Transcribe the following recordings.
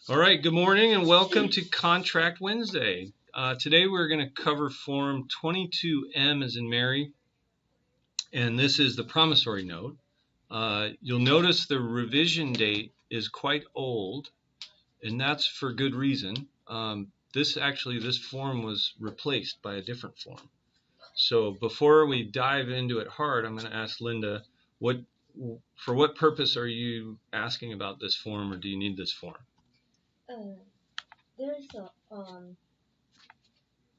All right, good morning and welcome to Contract Wednesday. Today we're going to cover Form 22M as in Mary, and this is the promissory note. You'll notice the revision date is quite old, and that's for good reason. This form was replaced by a different form. So before we dive into it hard, I'm going to ask Linda, for what purpose are you asking about this form, or do you need this form? There is a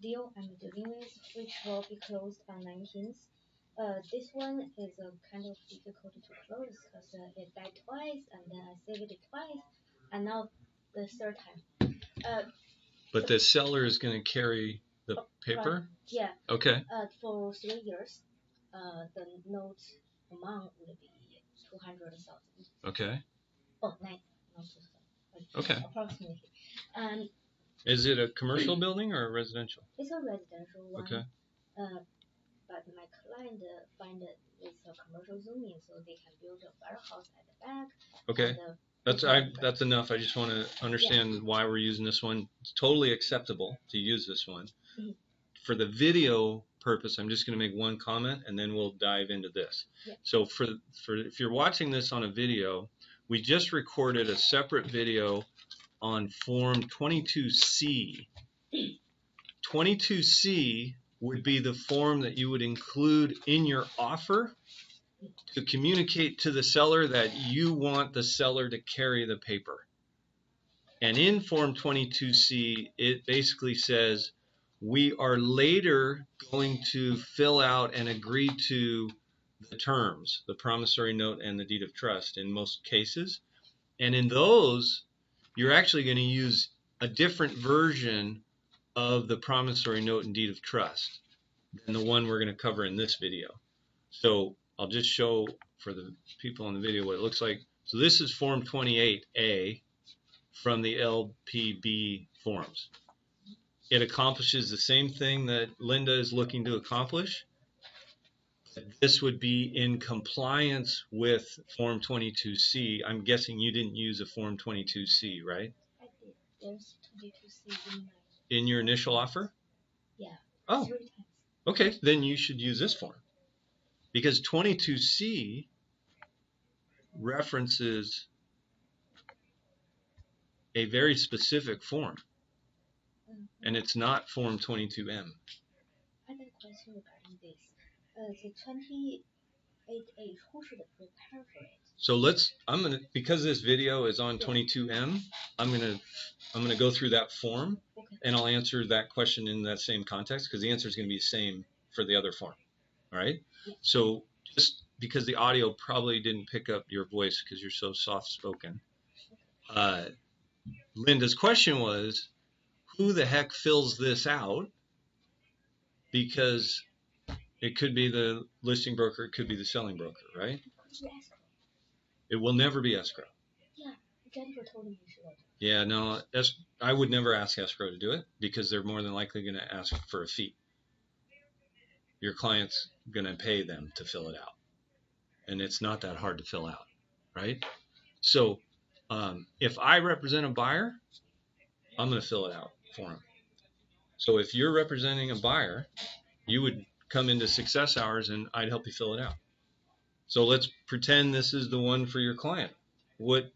deal I'm dealing with, which will be closed on 19th. This one is kind of difficult to close because it died twice, and then I saved it twice, and now the third time. But the seller is going to carry the paper? Yeah. Okay. For 3 years, the note amount would be 200,000. Okay. Oh, not 200,000. Okay. Approximately. Is it a commercial building or a residential? It's a residential one. Okay. But my client find it with a commercial zoning, so they can build a warehouse at the back. Okay. That's enough. I just want to understand why we're using this one. It's totally acceptable to use this one. Mm-hmm. For the video purpose, I'm just going to make one comment and then we'll dive into this. Yeah. So for if you're watching this on a video, we just recorded a separate video on Form 22C. 22C would be the form that you would include in your offer to communicate to the seller that you want the seller to carry the paper. And in Form 22C, it basically says we are later going to fill out and agree to the terms, the promissory note and the deed of trust in most cases. And in those, you're actually going to use a different version of the promissory note and deed of trust than the one we're going to cover in this video. So I'll just show for the people on the video what it looks like. So this is Form 28A from the LPB forms. It accomplishes the same thing that Linda is looking to accomplish. This would be in compliance with Form 22C. I'm guessing you didn't use a Form 22C, right? I did. There's 22C in your initial offer? Yeah. Oh, 3 times. Okay. Then you should use this form because 22C references a very specific form, and it's not Form 22M. I have a question regarding this. The 28A, who should prepare for it? So because this video is on 22M, I'm gonna go through that form, and I'll answer that question in that same context because the answer is gonna be the same for the other form. All right. Yeah. So just because the audio probably didn't pick up your voice because you're so soft-spoken, Linda's question was, who the heck fills this out? Because it could be the listing broker, it could be the selling broker, right? It will never be escrow. Yeah, Jennifer told me you should. Yeah, no, I would never ask escrow to do it because they're more than likely going to ask for a fee. Your client's going to pay them to fill it out, and it's not that hard to fill out, right? So if I represent a buyer, I'm going to fill it out for them. So if you're representing a buyer, you would come into success hours and I'd help you fill it out. So let's pretend this is the one for your client. What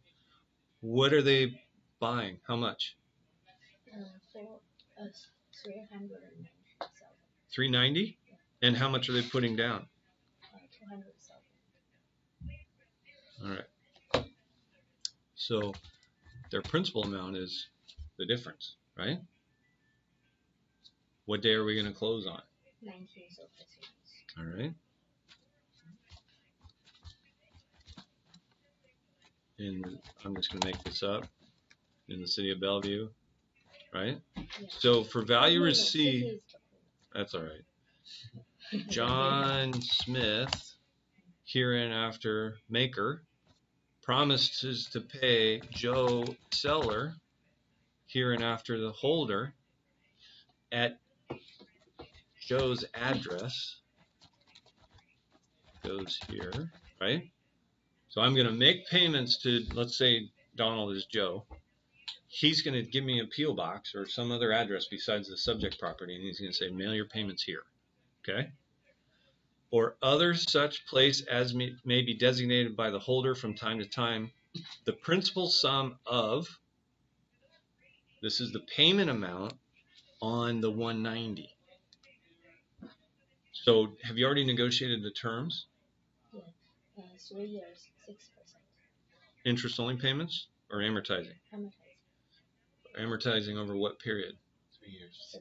are they buying? How much? For us, 390,000. 390? And how much are they putting down? 200,000. All right. So their principal amount is the difference, right? What day are we going to close on? 19th of this month. All right. And I'm just going to make this up, in the city of Bellevue, right? Yeah. So for value received, that's all right. John Smith, hereinafter maker, promises to pay Joe seller, hereinafter the holder, at Joe's address. Goes here, right? So I'm going to make payments to, let's say Donald is Joe. he's going to give me a P.O. box or some other address besides the subject property, and he's going to say, mail your payments here. Okay? Or other such place as may be designated by the holder from time to time, the principal sum of, this is the payment amount on the 190. So have you already negotiated the terms? Yeah, 3 years, 6%. Interest only payments or amortizing? Amortizing. Amortizing over what period? 3 years.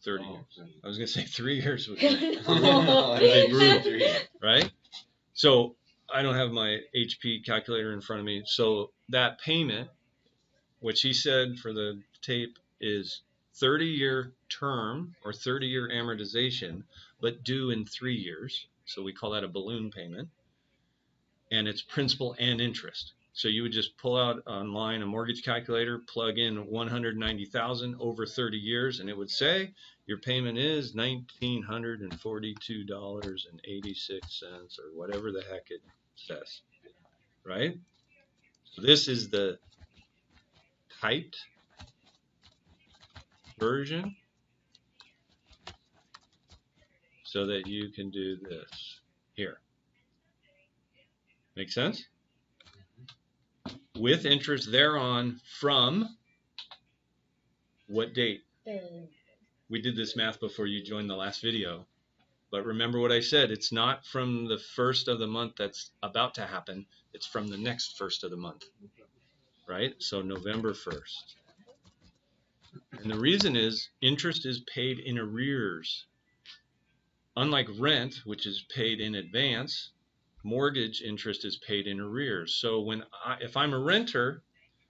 30 Oh, years. 30. I was going to say 3 years would No, be brutal, 3. right? So I don't have my HP calculator in front of me. So that payment, which he said for the tape, is 30-year term or 30-year amortization, but due in 3 years. So we call that a balloon payment. And it's principal and interest. So you would just pull out online a mortgage calculator, plug in 190,000 over 30 years, and it would say your payment is $1,942.86 or whatever the heck it says, right? So this is the typed version so that you can do this here. Make sense? With interest thereon from what date? We did this math before you joined the last video. But remember what I said, it's not from the first of the month that's about to happen. It's from the next first of the month, right? So November 1st. And the reason is interest is paid in arrears. Unlike rent, which is paid in advance, mortgage interest is paid in arrears. So if I'm a renter,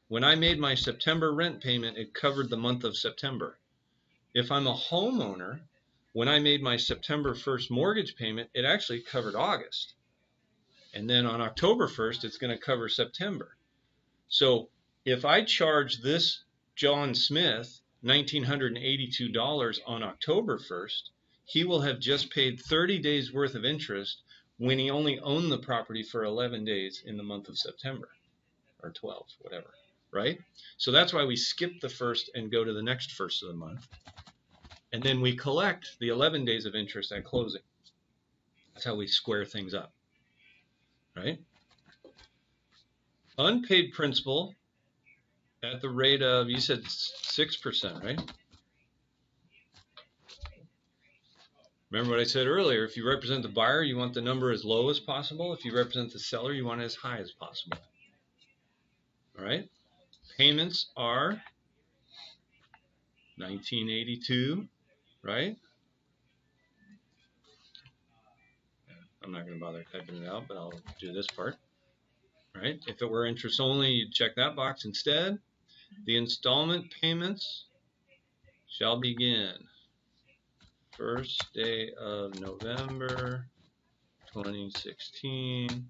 when I made my September rent payment, it covered the month of September. If I'm a homeowner, when I made my September 1st mortgage payment, it actually covered August. And then on October 1st, it's going to cover September. So if I charge this John Smith $1,982 on October 1st, he will have just paid 30 days worth of interest when he only owned the property for 11 days in the month of September, or 12, whatever, right? So that's why we skip the first and go to the next first of the month. And then we collect the 11 days of interest at closing. That's how we square things up, right? Unpaid principal at the rate of, you said 6%, right? Remember what I said earlier, if you represent the buyer, you want the number as low as possible. If you represent the seller, you want it as high as possible. All right? Payments are $1,982, right? I'm not going to bother typing it out, but I'll do this part. Right? If it were interest only, you'd check that box instead. The installment payments shall begin first day of November 2016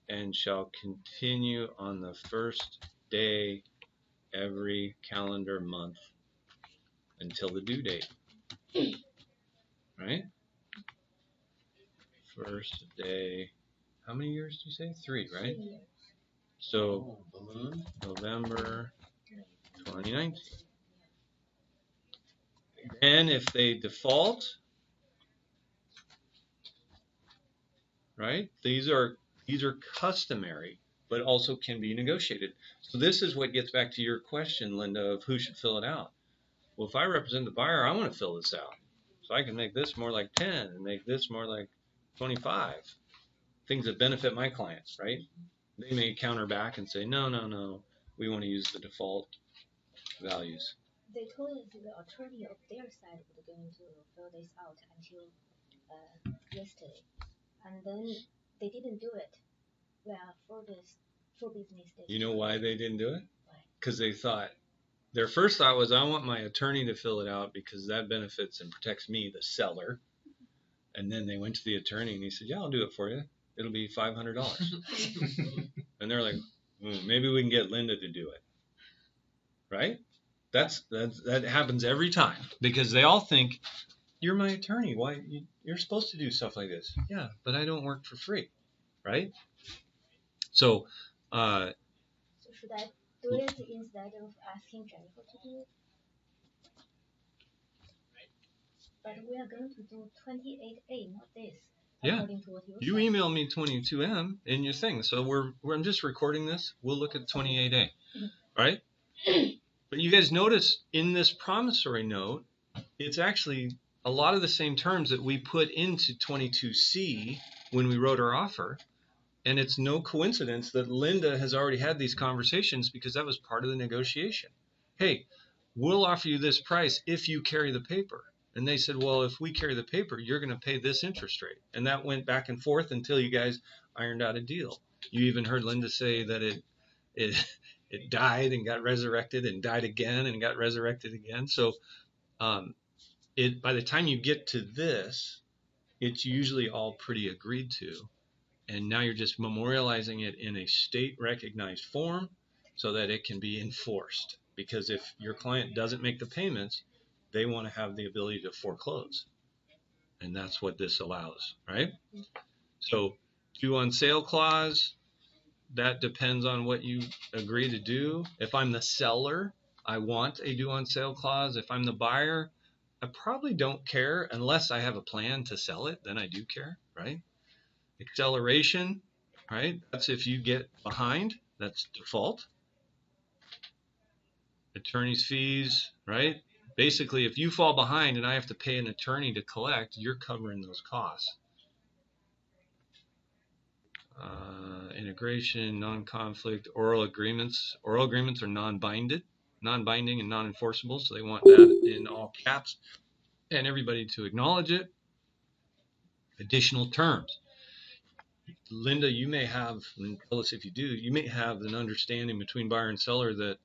and shall continue on the first day every calendar month until the due date. Right? First day, how many years do you say? 3, right? 3 years. So November 2019. And if they default, right? These are customary, but also can be negotiated. So this is what gets back to your question, Linda, of who should fill it out. Well, if I represent the buyer, I want to fill this out. So I can make this more like 10 and make this more like 25. Things that benefit my clients, right? They may counter back and say, no, we want to use the default values. They told us the attorney of their side was going to fill this out until yesterday, and then they didn't do it. Well, for business days. You know why they didn't do it? Why? Because they thought, their first thought was, I want my attorney to fill it out because that benefits and protects me, the seller. And then they went to the attorney and he said, yeah, I'll do it for you. It'll be $500. And they're like, maybe we can get Linda to do it. Right? That happens every time because they all think, you're my attorney. Why you're supposed to do stuff like this? Yeah, but I don't work for free. Right? So So should I do it instead of asking Jennifer to do it. But we are going to do 28A, not this. Yeah. According to what You said. email me 22M in your thing. So I'm just recording this. We'll look at 28A, right? But you guys notice in this promissory note, it's actually a lot of the same terms that we put into 22C when we wrote our offer. And it's no coincidence that Linda has already had these conversations because that was part of the negotiation. Hey, we'll offer you this price if you carry the paper. And they said, well, if we carry the paper, you're going to pay this interest rate. And that went back and forth until you guys ironed out a deal. You even heard Linda say that it died and got resurrected and died again and got resurrected again. So by the time you get to this, it's usually all pretty agreed to. And now you're just memorializing it in a state recognized form so that it can be enforced. Because if your client doesn't make the payments, they want to have the ability to foreclose. And that's what this allows, right? So due on sale clause, that depends on what you agree to do. If I'm the seller, I want a due on sale clause. If I'm the buyer, I probably don't care unless I have a plan to sell it. Then I do care, right? Acceleration, right? That's if you get behind, that's default. Attorney's fees, right? Basically, if you fall behind and I have to pay an attorney to collect, you're covering those costs. Integration, non-conflict, oral agreements. Oral agreements are non-binding and non-enforceable, so they want that in all caps and everybody to acknowledge it. Additional terms. Linda, you may have, and tell us if you do, you may have an understanding between buyer and seller that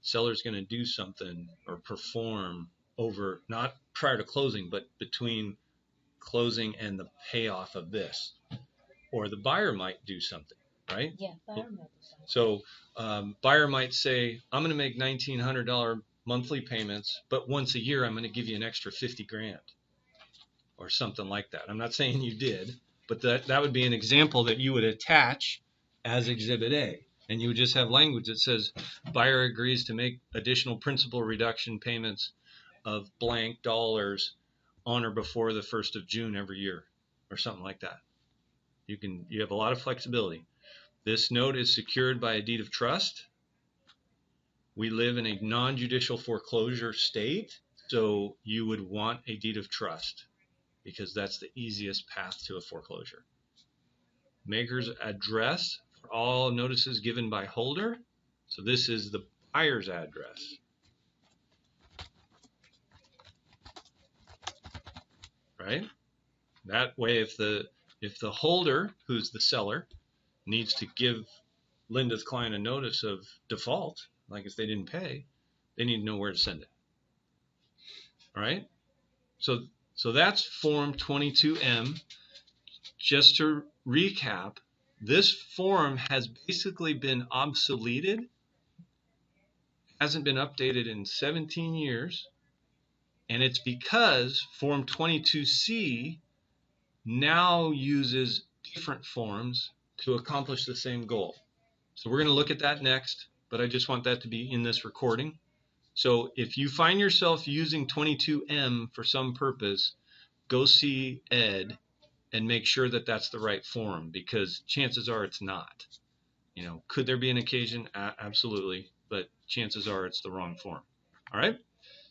seller's going to do something or perform over, not prior to closing, but between closing and the payoff of this. Or the buyer might do something, right? Yeah, buyer might do something. So buyer might say, I'm going to make $1,900 monthly payments, but once a year I'm going to give you an extra 50 grand or something like that. I'm not saying you did, but that would be an example that you would attach as Exhibit A. And you would just have language that says buyer agrees to make additional principal reduction payments of blank dollars on or before the 1st of June every year or something like that. You have a lot of flexibility. This note is secured by a deed of trust. We live in a non-judicial foreclosure state, so you would want a deed of trust because that's the easiest path to a foreclosure. Maker's address for all notices given by holder. So this is the buyer's address. Right? That way, if the holder, who's the seller, needs to give Linda's client a notice of default, like if they didn't pay, they need to know where to send it. All right? So that's Form 22M. Just to recap, this form has basically been obsoleted, hasn't been updated in 17 years, and it's because Form 22C now uses different forms to accomplish the same goal. So we're going to look at that next, but I just want that to be in this recording. So if you find yourself using 22M for some purpose, go see Ed and make sure that that's the right form, because chances are it's not. You know, could there be an occasion? Absolutely, but chances are it's the wrong form. All right.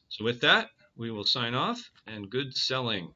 So with that, we will sign off, and good selling.